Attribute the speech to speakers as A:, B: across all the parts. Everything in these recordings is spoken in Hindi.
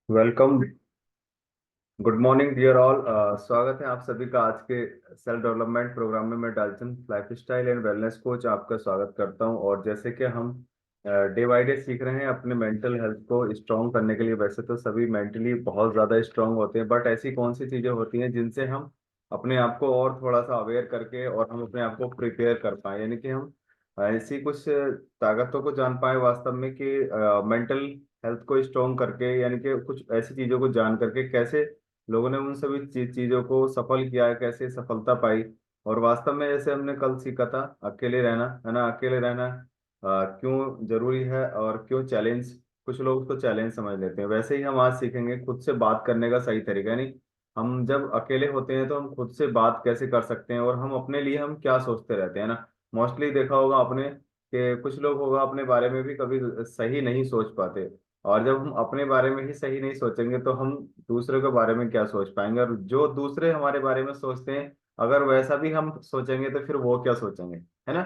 A: Welcome. Good morning dear all. स्वागत है आप सभी का आज के सेल्फ डेवलपमेंट प्रोग्राम में। मैं Dalton life style and wellness coach आपका स्वागत करता हूं। और जैसे कि हम डे बाय डे सीख रहे हैं अपने मेंटल हेल्थ को स्ट्रॉन्ग करने के लिए। वैसे तो सभी मेंटली बहुत ज़्यादा स्ट्रांग होते हैं, बट ऐसी कौन सी चीज़ें होती हैं जिनसे हम अपने आप को और थोड़ा सा अवेयर करके और हम अपने आप को प्रिपेयर कर पाए, यानी कि हम ऐसी कुछ ताकतों को जान पाए वास्तव में कि मेंटल हेल्थ को स्ट्रॉन्ग करके, यानी कि कुछ ऐसी चीज़ों को जान करके कैसे लोगों ने उन सभी चीजों को सफल किया है, कैसे सफलता पाई। और वास्तव में जैसे हमने कल सीखा था, अकेले रहना है ना, अकेले रहना क्यों जरूरी है और क्यों चैलेंज, कुछ लोग उसको चैलेंज समझ लेते हैं। वैसे ही हम आज सीखेंगे खुद से बात करने का सही तरीका, यानी हम जब अकेले होते हैं तो हम खुद से बात कैसे कर सकते हैं और हम अपने लिए हम क्या सोचते रहते हैं ना। मोस्टली देखा होगा आपने कि कुछ लोग होगा अपने बारे में भी कभी सही नहीं सोच पाते। और जब हम अपने बारे में ही सही नहीं सोचेंगे तो हम दूसरे के बारे में क्या सोच पाएंगे, और जो दूसरे हमारे बारे में सोचते हैं अगर वैसा भी हम सोचेंगे तो फिर वो क्या सोचेंगे, है ना।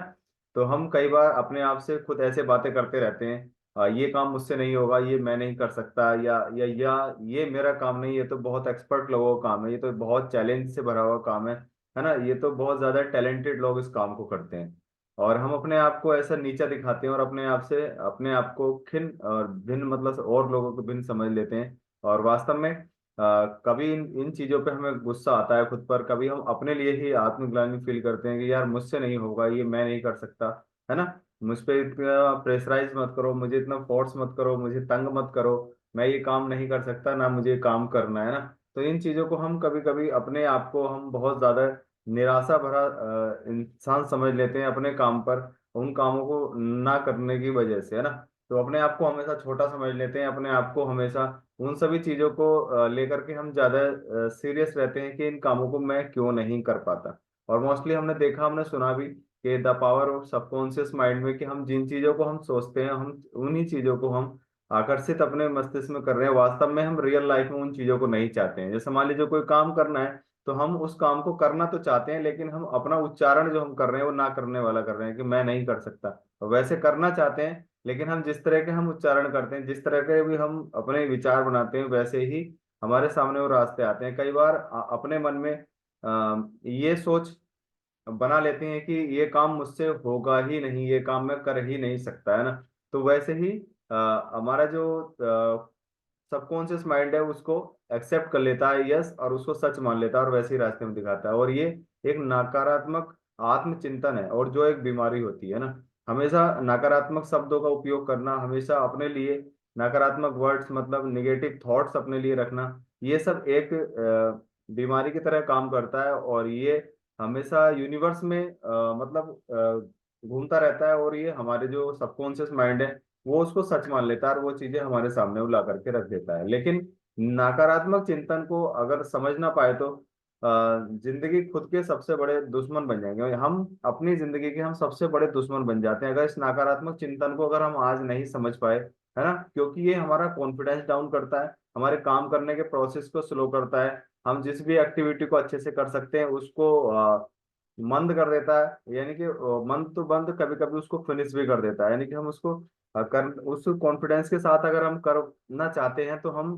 A: तो हम कई बार अपने आप से खुद ऐसे बातें करते रहते हैं, ये काम मुझसे नहीं होगा, ये मैं नहीं कर सकता, या ये मेरा काम नहीं, ये तो बहुत एक्सपर्ट लोगों का काम है, ये तो बहुत चैलेंज से भरा हुआ काम है ना, ये तो बहुत ज्यादा टैलेंटेड लोग इस काम को करते हैं। और हम अपने आप को ऐसा नीचा दिखाते हैं और अपने आप को खिन और भिन्न, मतलब और लोगों को भिन्न समझ लेते हैं। और वास्तव में कभी इन इन चीजों पे हमें गुस्सा आता है खुद पर, कभी हम अपने लिए ही आत्मग्लानि फील करते हैं कि यार मुझसे नहीं होगा, ये मैं नहीं कर सकता, है ना। मुझ पे इतना प्रेशराइज मत करो, मुझे इतना फोर्स मत करो, मुझे तंग मत करो, मैं ये काम नहीं कर सकता ना, मुझे ये काम करना है ना। तो इन चीजों को हम कभी कभी अपने आप को हम बहुत ज्यादा निराशा भरा इंसान समझ लेते हैं अपने काम पर, उन कामों को ना करने की वजह से, है ना। तो अपने आप को हमेशा छोटा समझ लेते हैं, अपने आप को हमेशा उन सभी चीजों को लेकर के हम ज्यादा सीरियस रहते हैं कि इन कामों को मैं क्यों नहीं कर पाता। और मोस्टली हमने देखा, हमने सुना भी कि the power of subconscious mind में, कि हम जिन चीजों को हम सोचते हैं हम उन्हीं चीजों को हम आकर्षित अपने मस्तिष्क में कर रहे हैं। वास्तव में हम रियल लाइफ में उन चीजों को नहीं चाहते हैं। जैसे मान लीजिए कोई काम करना है, तो हम उस काम को करना तो चाहते हैं, लेकिन हम अपना उच्चारण जो हम कर रहे हैं वो ना करने वाला कर रहे हैं कि मैं नहीं कर सकता। वैसे करना चाहते हैं, लेकिन हम जिस तरह के हम उच्चारण करते हैं, जिस तरह के भी हम अपने विचार बनाते हैं, वैसे ही हमारे सामने वो रास्ते आते हैं। कई बार अपने मन में ये सोच बना लेते हैं कि ये काम मुझसे होगा ही नहीं, ये काम मैं कर ही नहीं सकता, है ना। तो वैसे ही हमारा जो सबकॉन्शियस माइंड है उसको एक्सेप्ट कर लेता है, यस, और उसको सच मान लेता है और वैसे ही रास्ते में दिखाता है। और ये एक नकारात्मक आत्मचिंतन है और जो एक बीमारी होती है ना। हमेशा नकारात्मक शब्दों का उपयोग करना, हमेशा अपने लिए नकारात्मक वर्ड्स, मतलब निगेटिव थॉट्स अपने लिए रखना, ये सब एक बीमारी की तरह काम करता है। और ये हमेशा यूनिवर्स में मतलब घूमता रहता है, और ये हमारे जो सबकॉन्शियस माइंड है वो उसको सच मान लेता है और वो चीजें हमारे सामने वो ला करके रख देता है। लेकिन नकारात्मक चिंतन को अगर समझ ना पाए तो जिंदगी खुद के सबसे बड़े दुश्मन बन जाएंगे। हम अपनी जिंदगी के हम सबसे बड़े दुश्मन बन जाते हैं अगर इस नकारात्मक चिंतन को अगर हम आज नहीं समझ पाए, है ना। क्योंकि ये हमारा कॉन्फिडेंस डाउन करता है, हमारे काम करने के प्रोसेस को स्लो करता है, हम जिस भी एक्टिविटी को अच्छे से कर सकते हैं उसको मंद कर देता है, यानी कि मंद तो बंद, कभी कभी उसको फिनिश भी कर देता है। यानी कि हम उसको कर उस कॉन्फिडेंस के साथ अगर हम करना चाहते हैं तो हम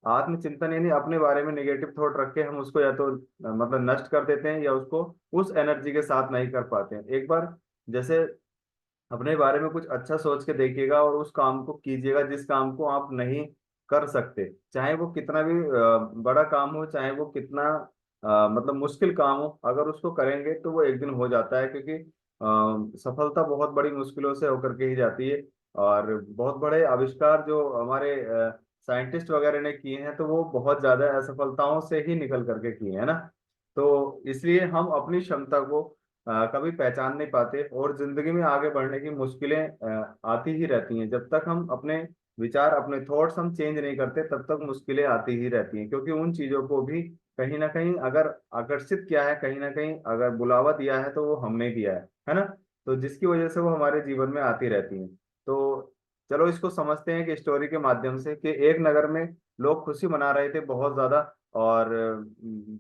A: आत्मचिंतन यानी अपने बारे में नेगेटिव थॉट रख के हम उसको या तो मतलब नष्ट कर देते हैं, या उसको उस एनर्जी के साथ नहीं कर पाते हैं। एक बार जैसे अपने बारे में कुछ अच्छा सोच के देखिएगा और उस काम को कीजिएगा जिस काम को आप नहीं कर सकते, चाहे वो कितना भी बड़ा काम हो, चाहे वो कितना मतलब मुश्किल काम हो, अगर उसको करेंगे तो वो एक दिन हो जाता है। क्योंकि सफलता बहुत बड़ी मुश्किलों से होकर के ही जाती है। और बहुत बड़े आविष्कार जो हमारे साइंटिस्ट वगैरह ने किए हैं तो वो बहुत ज्यादा असफलताओं से ही निकल करके किए हैं ना। तो इसलिए हम अपनी क्षमता को कभी पहचान नहीं पाते और जिंदगी में आगे बढ़ने की मुश्किलें आती ही रहती हैं। जब तक हम अपने विचार, अपने थॉट्स हम चेंज नहीं करते तब तक मुश्किलें आती ही रहती हैं। क्योंकि उन चीजों को भी कहीं ना कहीं अगर आकर्षित किया है, कहीं ना कहीं अगर बुलावा दिया है तो वो हमने दिया है ना। तो जिसकी वजह से वो हमारे जीवन में आती रहती हैं। तो चलो इसको समझते हैं कि स्टोरी के माध्यम से, कि एक नगर में लोग खुशी मना रहे थे बहुत ज्यादा, और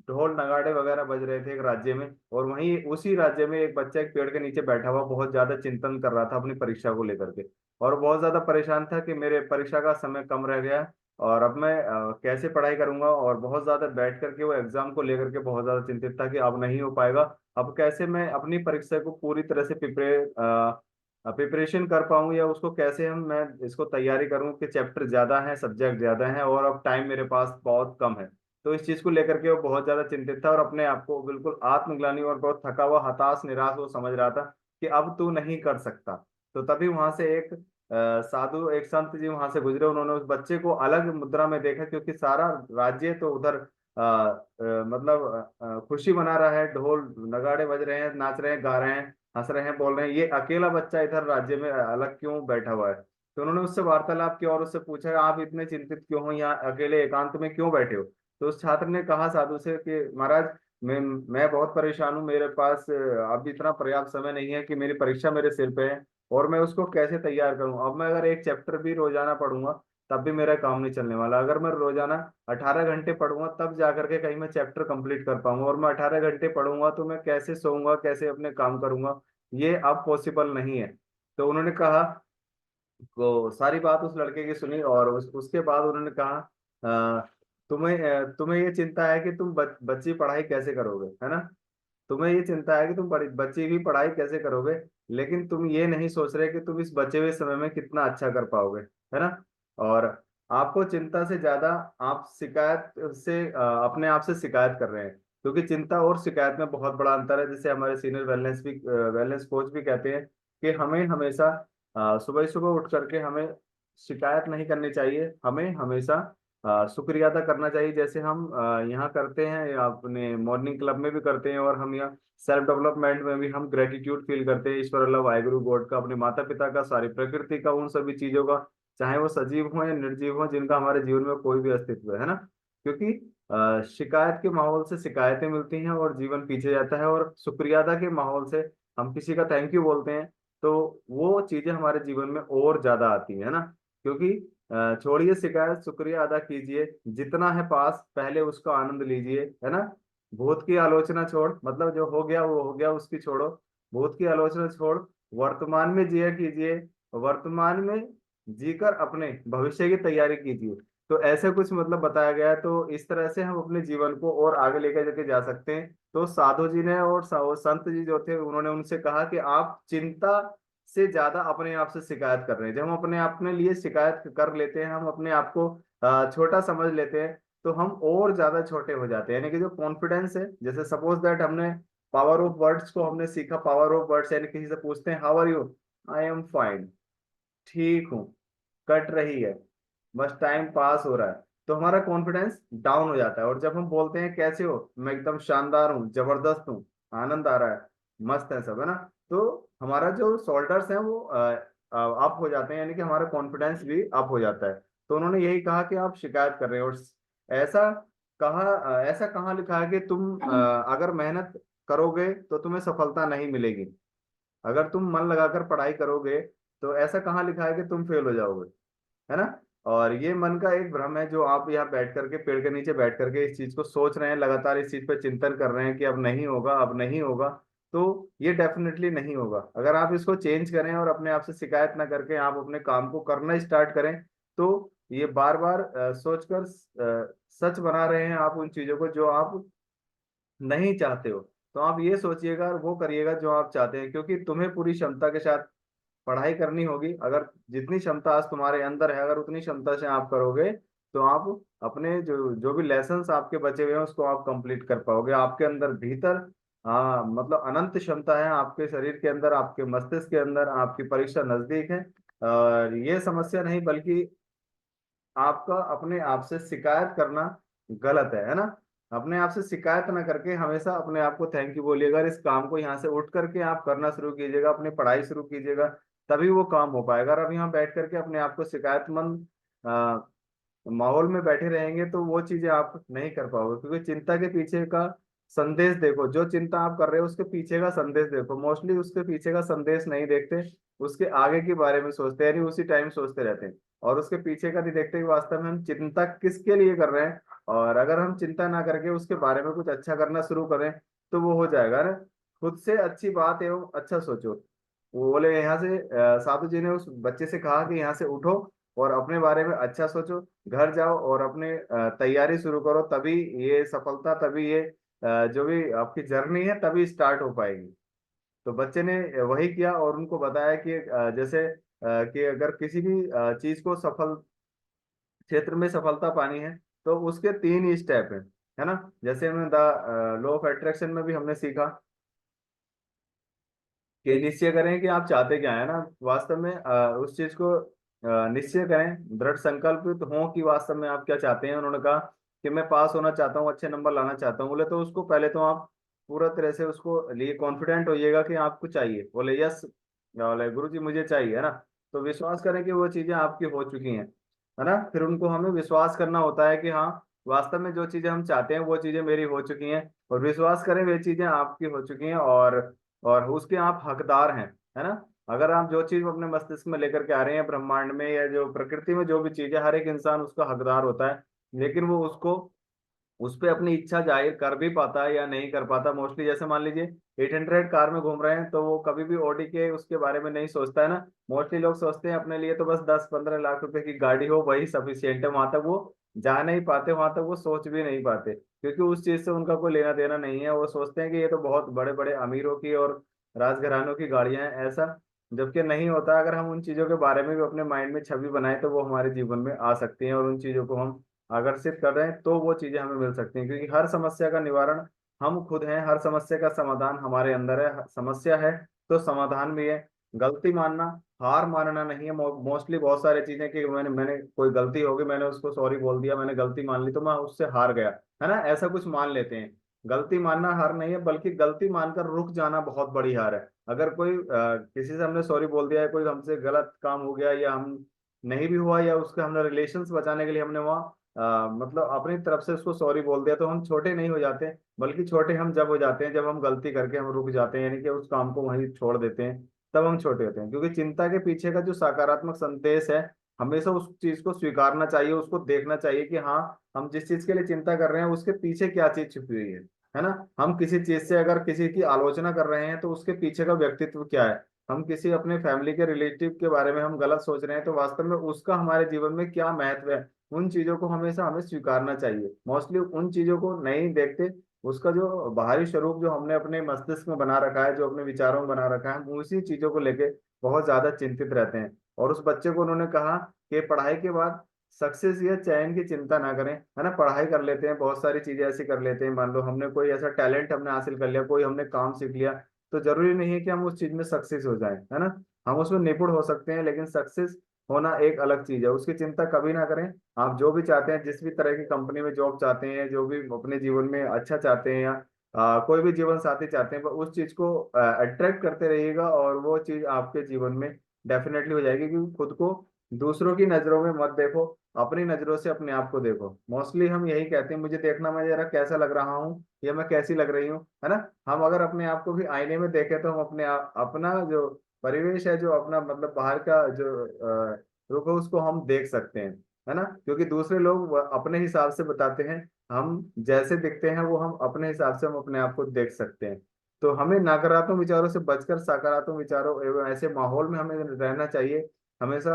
A: ढोल नगाड़े वगैरह बज रहे थे एक राज्य में। और वहीं उसी राज्य में एक बच्चा एक पेड़ के नीचे बैठा हुआ बहुत ज्यादा चिंतन कर रहा था अपनी परीक्षा को लेकर के, और बहुत ज्यादा परेशान था कि मेरे परीक्षा का समय कम रह गया और अब मैं कैसे पढ़ाई करूंगा, और बहुत ज्यादा बैठ करके वो एग्जाम को लेकर के बहुत ज्यादा चिंतित था कि अब नहीं हो पाएगा। अब कैसे मैं अपनी परीक्षा को पूरी तरह से प्रिपरेशन कर पाऊँ, या उसको कैसे मैं इसको तैयारी करूँ कि चैप्टर ज्यादा है, सब्जेक्ट ज्यादा है, और अब टाइम मेरे पास बहुत कम है। तो इस चीज को लेकर के वो बहुत ज्यादा चिंतित था, और अपने आप को बिल्कुल आत्मग्लानि और बहुत थका हुआ, हताश, निराश वो समझ रहा था कि अब तू नहीं कर सकता। तो तभी वहां से एक साधु, एक संत जी वहां से गुजरे। उन्होंने उस बच्चे को अलग मुद्रा में देखा, क्योंकि सारा राज्य तो उधर मतलब खुशी मना रहा है, ढोल नगाड़े बज रहे हैं, नाच रहे हैं, गा रहे हैं, हंस रहे हैं, बोल रहे हैं, ये अकेला बच्चा इधर राज्य में अलग क्यों बैठा हुआ है। तो उन्होंने उससे वार्तालाप किया और उससे पूछा, आप इतने चिंतित क्यों हो, यहाँ अकेले एकांत में क्यों बैठे हो। तो उस छात्र ने कहा साधु से कि महाराज, मैं बहुत परेशान हूँ, मेरे पास अब इतना पर्याप्त समय नहीं है कि मेरी परीक्षा मेरे सिर पे है, और मैं उसको कैसे तैयार करूं। अब मैं अगर एक चैप्टर भी रोजाना पढ़ूंगा तब भी मेरा काम नहीं चलने वाला। अगर मैं रोजाना 18 घंटे पढ़ूंगा तब जा करके कहीं मैं चैप्टर कंप्लीट कर पाऊंगा, और मैं 18 घंटे पढ़ूंगा तो मैं कैसे सोऊंगा, कैसे अपने काम करूंगा, ये अब पॉसिबल नहीं है। तो उन्होंने कहा, तो सारी बात उस लड़के की सुनी, और उसके बाद उन्होंने कहा, तुम्हें ये चिंता है कि तुम बच्ची पढ़ाई कैसे करोगे, है ना। तुम्हें ये चिंता है कि तुम बच्चे की पढ़ाई कैसे करोगे, लेकिन तुम ये नहीं सोच रहे कि तुम इस बचे हुए समय में कितना अच्छा कर पाओगे, है ना। और आपको चिंता से ज्यादा आप शिकायत से अपने आप से शिकायत कर रहे हैं, क्योंकि चिंता और शिकायत में बहुत बड़ा अंतर है। जैसे हमारे सीनियर वेलनेस कोच भी कहते हैं कि हमें हमेशा सुबह सुबह उठ करके हमें शिकायत नहीं करनी चाहिए, हमें हमेशा शुक्रिया अदा करना चाहिए। जैसे हम यहाँ करते हैं, या अपने मॉर्निंग क्लब में भी करते हैं, और हम यहाँ सेल्फ डेवलपमेंट में भी हम ग्रेटिट्यूड फील करते हैं ईश्वर अल्लाह वाहिगुरु गॉड का, अपने माता पिता का, सारी प्रकृति का, उन सभी चीजों का, चाहे वो सजीव हो या निर्जीव हो, जिनका हमारे जीवन में कोई भी अस्तित्व है ना। क्योंकि शिकायत के माहौल से शिकायतें मिलती हैं और जीवन पीछे जाता है, और शुक्रिया अदा के माहौल से हम किसी का थैंक यू बोलते हैं तो वो चीजें हमारे जीवन में और ज्यादा आती है ना। क्योंकि छोड़िए शिकायत, शुक्रिया अदा कीजिए, जितना है पास पहले उसका आनंद लीजिए, है ना। भूत की आलोचना छोड़, मतलब जो हो गया वो हो गया, उसकी छोड़ो। भूत की आलोचना छोड़, वर्तमान में जिया कीजिए, वर्तमान में जीकर अपने भविष्य की तैयारी कीजिए। तो ऐसे कुछ मतलब बताया गया है। तो इस तरह से हम अपने जीवन को और आगे लेकर जाके जा सकते हैं। तो साधु जी ने और वो संत जी जो थे, उन्होंने उनसे कहा कि आप चिंता से ज्यादा अपने आप से शिकायत कर रहे हैं। जब हम अपने अपने लिए शिकायत कर लेते हैं, हम अपने आप को छोटा समझ लेते हैं, तो हम और ज्यादा छोटे हो जाते हैं। यानी कि जो कॉन्फिडेंस है, जैसे सपोज दैट हमने पावर ऑफ वर्ड्स को हमने सीखा, पावर ऑफ वर्ड्स यानी किसी से पूछते हैं, how are you, I am fine, ठीक हूँ, कट रही है, बस टाइम पास हो रहा है, तो हमारा कॉन्फिडेंस डाउन हो जाता है। और जब हम बोलते हैं कैसे हो, मैं एकदम शानदार हूँ, जबरदस्त हूँ, आनंद आ रहा है, मस्त है सब, है ना, तो हमारा जो शोल्डर्स हैं वो अप हो जाते हैं, यानी कि हमारा कॉन्फिडेंस भी अप हो जाता है। तो उन्होंने यही कहा कि आप शिकायत कर रहे हो। और ऐसा ऐसा कहाँ लिखा है कि तुम अगर मेहनत करोगे तो तुम्हें सफलता नहीं मिलेगी, अगर तुम मन लगाकर पढ़ाई करोगे तो ऐसा कहाँ लिखा है कि तुम फेल हो जाओगे, है ना। और ये मन का एक भ्रम है, जो आप यहाँ बैठ करके पेड़ के नीचे बैठ करके इस चीज को सोच रहे हैं, लगातार इस चीज पे चिंतन कर रहे हैं कि अब नहीं होगा, अब नहीं होगा। तो ये डेफिनेटली नहीं होगा। अगर आप इसको चेंज करें और अपने आप से शिकायत ना करके आप अपने काम को करना स्टार्ट करें, तो ये बार बार सोचकर सच बना रहे हैं आप उन चीजों को जो आप नहीं चाहते हो। तो आप ये सोचिएगा और वो करिएगा जो आप चाहते हैं, क्योंकि तुम्हें पूरी क्षमता के साथ पढ़ाई करनी होगी। अगर जितनी क्षमता आज तुम्हारे अंदर है, अगर उतनी क्षमता से आप करोगे, तो आप अपने जो जो भी लेसन्स आपके बचे हुए हैं उसको आप कंप्लीट कर पाओगे। आपके अंदर भीतर मतलब अनंत क्षमता है, आपके शरीर के अंदर, आपके मस्तिष्क के अंदर। आपकी परीक्षा नजदीक है, और ये समस्या नहीं, बल्कि आपका अपने आप से शिकायत करना गलत है ना। अपने आप से शिकायत ना करके हमेशा अपने आप को थैंक यू बोलिएगा। इस काम को यहाँ से उठ करके आप करना शुरू कीजिएगा, अपनी पढ़ाई शुरू कीजिएगा, तभी वो काम हो पाएगा। अगर आप यहाँ बैठ करके अपने आप को शिकायतमंद माहौल में बैठे रहेंगे तो वो चीजें आप नहीं कर पाओगे। क्योंकि चिंता के पीछे का संदेश देखो, जो चिंता आप कर रहे हो उसके पीछे का संदेश देखो। मोस्टली उसके पीछे का संदेश नहीं देखते, उसके आगे के बारे में सोचते हैं, यानी उसी टाइम सोचते रहते हैं, और उसके पीछे का नहीं देखते कि वास्तव में हम चिंता किसके लिए कर रहे हैं। और अगर हम चिंता ना करके उसके बारे में कुछ अच्छा करना शुरू करें तो वो हो जाएगा ना। खुद से अच्छी बात एवं अच्छा सोचो। वो बोले यहाँ से साधु जी ने उस बच्चे से कहा कि यहाँ से उठो और अपने बारे में अच्छा सोचो, घर जाओ और अपने तैयारी शुरू करो, तभी ये सफलता, तभी ये जो भी आपकी जर्नी है तभी स्टार्ट हो पाएगी। तो बच्चे ने वही किया और उनको बताया कि जैसे कि अगर किसी भी चीज को सफल क्षेत्र में सफलता पानी है तो उसके तीन ही स्टेप है ना। जैसे हमने द लॉ ऑफ अट्रैक्शन में भी हमने सीखा कि निश्चय करें कि आप चाहते क्या है ना, वास्तव में उस चीज को निश्चय करें, दृढ़ संकल्पित हो कि वास्तव में आप क्या चाहते हैं। उन्होंने कहा कि मैं पास होना चाहता हूँ, अच्छे नंबर लाना चाहता हूँ। बोले तो उसको पहले तो आप पूरा तरह से उसको लिए कॉन्फिडेंट होइएगा कि आपको चाहिए। बोले यस, बोले गुरु जी मुझे चाहिए, है ना। तो विश्वास करें कि वो चीजें आपकी हो चुकी हैं, है ना। फिर उनको हमें विश्वास करना होता है कि हाँ, वास्तव में जो चीजें हम चाहते हैं वो चीजें मेरी हो चुकी हैं, और विश्वास करें वे चीजें आपकी हो चुकी हैं, और उसके आप हकदार हैं, है ना। अगर आप जो चीज अपने मस्तिष्क में लेकर के आ रहे हैं ब्रह्मांड में या जो प्रकृति में जो भी चीज है, हर एक इंसान उसका हकदार होता है, लेकिन वो उसको उस पे अपनी इच्छा जाहिर कर भी पाता है या नहीं कर पाता। मोस्टली जैसे मान लीजिए 800 कार में घूम रहे हैं तो वो कभी भी ऑडी के उसके बारे में नहीं सोचता है ना। मोस्टली लोग सोचते हैं अपने लिए तो बस 10-15 लाख रुपए की गाड़ी हो वही सफिशियंट है, वहां तक वो जा नहीं पाते, वहां तक वो सोच भी नहीं पाते, क्योंकि उस चीज से उनका कोई लेना देना नहीं है। वो सोचते हैं कि ये तो बहुत बड़े बड़े अमीरों की और राजघरानों की गाड़ियां हैं, ऐसा जबकि नहीं होता। अगर हम उन चीजों के बारे में भी अपने माइंड में छवि बनाए तो वो हमारे जीवन में आ सकती हैं, और उन चीजों को हम आकर्षित कर रहे हैं तो वो चीजें हमें मिल सकती हैं। क्योंकि हर समस्या का निवारण हम खुद हैं, हर समस्या का समाधान हमारे अंदर है। समस्या है तो समाधान भी है। गलती मानना, हार मानना नहीं है। मोस्टली बहुत सारी चीजें कि मैंने मैंने कोई गलती होगी, मैंने उसको सॉरी बोल दिया, मैंने गलती मान ली तो मैं उससे हार गया, है ना, ऐसा कुछ मान लेते हैं। गलती मानना हार नहीं है, बल्कि गलती मानकर रुक जाना बहुत बड़ी हार है। अगर कोई किसी से हमने सॉरी बोल दिया है, कोई हमसे गलत काम हो गया या हम नहीं भी हुआ, या उसके हमने रिलेशंस बचाने के लिए हमने वहाँ मतलब अपनी तरफ से उसको सॉरी बोल दिया, तो हम छोटे नहीं हो जाते। बल्कि छोटे हम जब हो जाते हैं जब हम गलती करके हम रुक जाते हैं, यानी कि उस काम को वहीं छोड़ देते हैं, तब हम छोटे होते हैं। क्योंकि चिंता के पीछे का जो सकारात्मक संदेश है, हमेशा उस चीज को स्वीकारना चाहिए, उसको देखना चाहिए कि हाँ, हम जिस चीज के लिए चिंता कर रहे हैं उसके पीछे क्या चीज छुपी हुई है ना। हम किसी चीज से अगर किसी की आलोचना कर रहे हैं तो उसके पीछे का व्यक्तित्व क्या है। हम किसी अपने फैमिली के रिलेटिव के बारे में हम गलत सोच रहे हैं तो वास्तव में उसका हमारे जीवन में क्या महत्व है। उन चीजों को हमेशा हमें स्वीकारना चाहिए। मोस्टली उन चीजों को नहीं देखते, उसका जो बाहरी स्वरूप जो हमने अपने मस्तिष्क में बना रखा है, जो अपने विचारों में बना रखा है, हम उसी चीजों को लेके बहुत ज्यादा चिंतित रहते हैं। और उस बच्चे को उन्होंने कहा कि पढ़ाई के बाद सक्सेस या चयन की चिंता ना करें, है ना। पढ़ाई कर लेते हैं, बहुत सारी चीजें ऐसी कर लेते हैं, मान लो हमने कोई ऐसा टैलेंट हमने हासिल कर लिया, कोई हमने काम सीख लिया, तो जरूरी नहीं है कि हम उस चीज में सक्सेस हो जाएं, है ना। हम उसमें निपुण हो सकते हैं, लेकिन सक्सेस होना एक अलग चीज है, उसकी चिंता कभी ना करें। आप जो भी चाहते हैं, जिस भी तरह की कंपनी में जॉब चाहते हैं, जो भी अपने जीवन में अच्छा चाहते हैं, या कोई भी जीवन साथी चाहते हैं, पर उस चीज को अट्रैक्ट करते रहिएगा और वो चीज आपके जीवन में डेफिनेटली हो जाएगी। क्योंकि खुद को दूसरों की नजरों में मत देखो, अपनी नजरों से अपने आप को देखो। मोस्टली हम यही कहते हैं, मुझे देखना मैं जरा कैसा लग रहा हूँ या मैं कैसी लग रही हूँ, है ना। हम अगर अपने आप को भी आईने में देखें तो हम अपने आप अपना जो परिवेश है, जो अपना मतलब बाहर का जो रूप है, उसको हम देख सकते हैं, है ना। क्योंकि दूसरे लोग अपने हिसाब से बताते हैं, हम जैसे दिखते हैं वो हम अपने हिसाब से हम अपने आप को देख सकते हैं। तो हमें नकारात्मक विचारों से बचकर सकारात्मक विचारों एवं ऐसे माहौल में हमें रहना चाहिए। हमेशा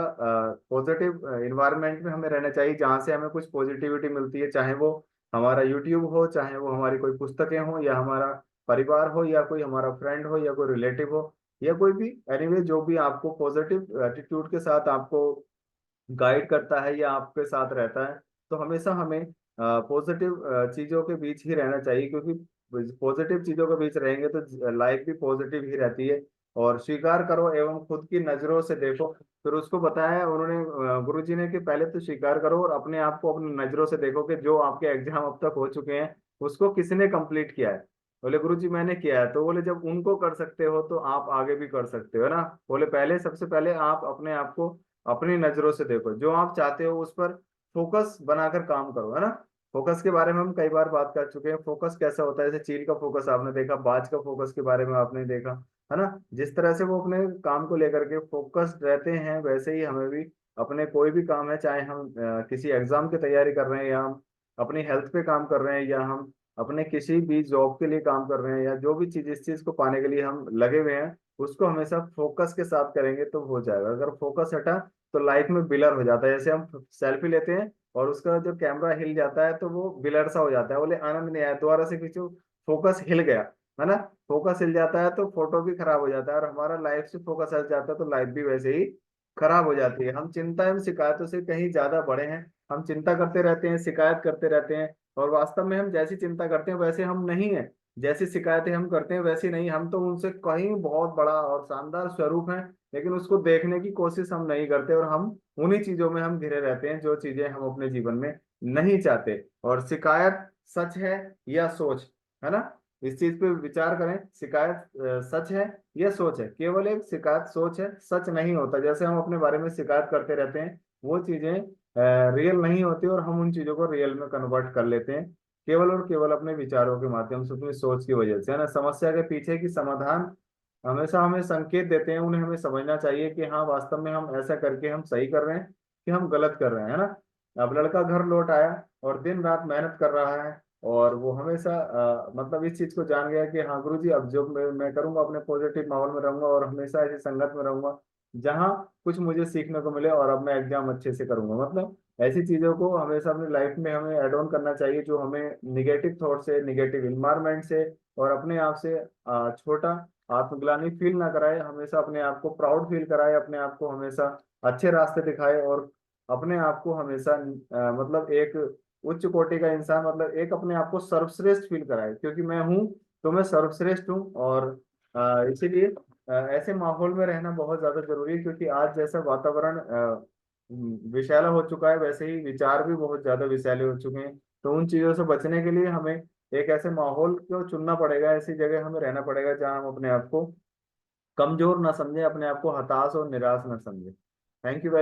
A: पॉजिटिव इन्वायरमेंट में हमें रहना चाहिए जहाँ से हमें कुछ पॉजिटिविटी मिलती है, चाहे वो हमारा यूट्यूब हो, चाहे वो हमारी कोई पुस्तकें हो, या हमारा परिवार हो, या कोई हमारा फ्रेंड हो, या कोई रिलेटिव हो, या कोई भी एनीवे जो भी आपको पॉजिटिव एटीट्यूड के साथ आपको गाइड करता है या आपके साथ रहता है। तो हमेशा हमें पॉजिटिव चीजों के बीच ही रहना चाहिए, क्योंकि पॉजिटिव चीजों के बीच रहेंगे तो लाइफ भी पॉजिटिव ही रहती है। और स्वीकार करो एवं खुद की नजरों से देखो। फिर उसको बताया उन्होंने गुरुजी ने कि पहले तो स्वीकार करो और अपने आप को अपनी नजरों से देखो कि जो आपके एग्जाम अब तक हो चुके हैं उसको किसने कंप्लीट किया है। बोले गुरुजी मैंने किया है। तो बोले जब उनको कर सकते हो तो आप आगे भी कर सकते हो, है ना। बोले पहले सबसे पहले आप अपने आप को अपनी नजरों से देखो, जो आप चाहते हो उस पर फोकस बनाकर काम करो, है ना। फोकस के बारे में हम कई बार बात कर चुके हैं। फोकस कैसा होता है, जैसे चील का फोकस आपने देखा, बाज का फोकस के बारे में आपने देखा, है ना। जिस तरह से वो अपने काम को लेकर के फोकस रहते हैं, वैसे ही हमें भी अपने कोई भी काम है, चाहे हम किसी एग्जाम की तैयारी कर रहे हैं, या हम अपनी हेल्थ पे काम कर रहे हैं, या हम अपने किसी भी जॉब के लिए काम कर रहे हैं, या जो भी चीज इस चीज को पाने के लिए हम लगे हुए हैं, उसको हमेशा फोकस के साथ करेंगे तो हो जाएगा। अगर फोकस हटा तो लाइफ में ब्लर हो जाता है। जैसे हम सेल्फी लेते हैं और उसका जो कैमरा हिल जाता है तो वो ब्लर सा हो जाता है, बोले आनंद नहीं आया, दोबारा से खींचो, फोकस हिल गया, है ना। फोकस हिल जाता है तो फोटो भी खराब हो जाता है, और हमारा लाइफ से फोकस हट जाता है तो लाइफ भी वैसे ही खराब हो जाती है। हम चिंता एवं शिकायतों से कहीं ज्यादा बड़े हैं। हम चिंता करते रहते हैं, शिकायत करते रहते हैं, और वास्तव में हम जैसी चिंता करते हैं वैसे हम नहीं है, जैसी शिकायतें हम करते हैं वैसी नहीं, हम तो उनसे कहीं बहुत बड़ा और शानदार स्वरूप है। लेकिन उसको देखने की कोशिश हम नहीं करते, और हम उन्हीं चीजों में हम घिरे रहते हैं जो चीजें हम अपने जीवन में नहीं चाहते। और सच है या सोच, है ना, इस चीज पे विचार करें। शिकायत सच है या सोच है? केवल एक शिकायत सोच है, सच नहीं होता। जैसे हम अपने बारे में शिकायत करते रहते हैं, वो चीजें रियल नहीं होती, और हम उन चीजों को रियल में कन्वर्ट कर लेते हैं केवल और केवल अपने विचारों के माध्यम से, अपनी सोच की वजह से, है ना। समस्या के पीछे की समाधान हमेशा हमें संकेत देते हैं, उन्हें हमें समझना चाहिए कि हाँ वास्तव में हम ऐसा करके हम सही कर रहे हैं कि हम गलत कर रहे हैं, है ना। अब लड़का घर लौट आया और दिन रात मेहनत कर रहा है, और वो हमेशा मतलब इस चीज को जान गया कि हाँ गुरुजी, अब जो मैं करूंगा अपने पॉजिटिव माहौल में रहूंगा, और हमेशा ऐसी संगत में रहूंगा जहाँ कुछ मुझे सीखने को मिले, और अब मैं एग्जाम अच्छे से करूंगा। मतलब ऐसी चीजों को हमेशा अपनी लाइफ में हमें ऐड ऑन करना चाहिए जो हमें निगेटिव थॉट से, निगेटिव इन्वायरमेंट से और अपने आप से छोटा आत्मग्लानि फील ना कराए, हमेशा अपने आप को प्राउड फील कराए, अपने आप को हमेशा अच्छे रास्ते दिखाए, और अपने आप को हमेशा मतलब एक उच्च कोटि का इंसान, मतलब एक अपने आप को सर्वश्रेष्ठ फील कराए, क्योंकि मैं हूँ तो मैं सर्वश्रेष्ठ हूँ। और इसीलिए ऐसे माहौल में रहना बहुत ज्यादा जरूरी है, क्योंकि आज जैसा वातावरण विषैला हो चुका है, वैसे ही विचार भी बहुत ज्यादा विषैले हो चुके हैं। तो उन चीजों से बचने के लिए हमें एक ऐसे माहौल को चुनना पड़ेगा, ऐसी जगह हमें रहना पड़ेगा जहाँ हम अपने आप को कमजोर ना समझें, अपने आप को हताश और निराश ना समझें। Thank you very